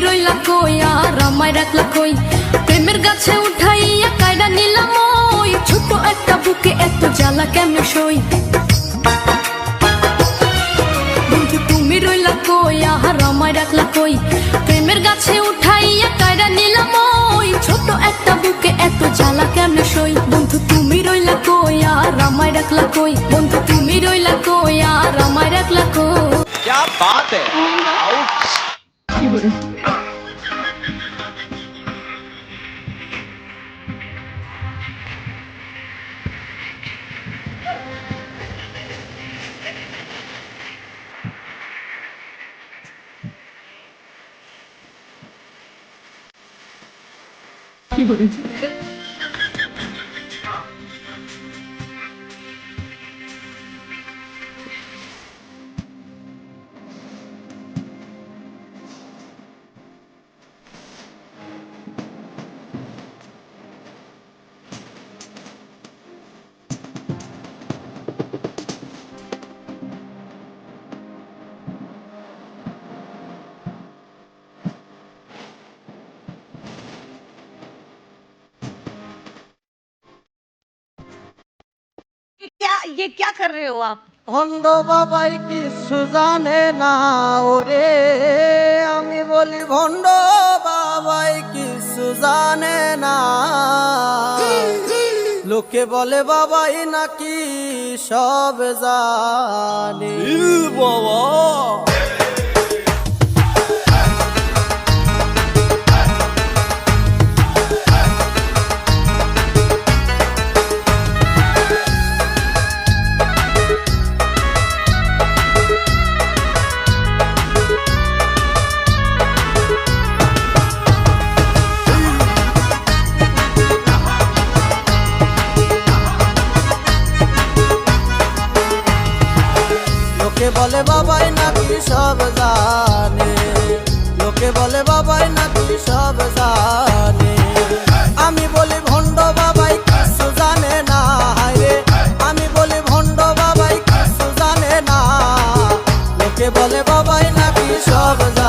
রইলা কই আর আমায় রাখলা কই প্রেমের গাছে উঠাইয়া কায়দা নিলাম ওই ছোট একটা বুকে এত জ্বালা কেমনে সই বন্ধু তুমি রইলা কই আর আমায় রাখলা কই প্রেমের গাছে উঠাইয়া কায়দা নিলাম ওই ছোট একটা বুকে এত জ্বালা কেমনে সই বন্ধু তুমি রইলা কই আর আমায় রাখলা কই বন্ধু তুমি রইলা কই আর আমায় রাখলা কই क्या बात है ये क्या कर रहे हो आप? অন্ধ বাবাই কিছু জানে না ওরে আমি বলি ভণ্ড বাবাই কিছু জানে না লোকে বলে বাবাই নাকি সব জানে বাবা লোকে বলে বাবাই নাকি সব জানে লোকে বলে বাবাই নাকি সব জানে আমি বলি ভণ্ড বাবাই কিছু জানে না হায়রে আমি বলি ভণ্ড বাবাই কিছু জানে না লোকে বলে বাবাই নাকি সব জানে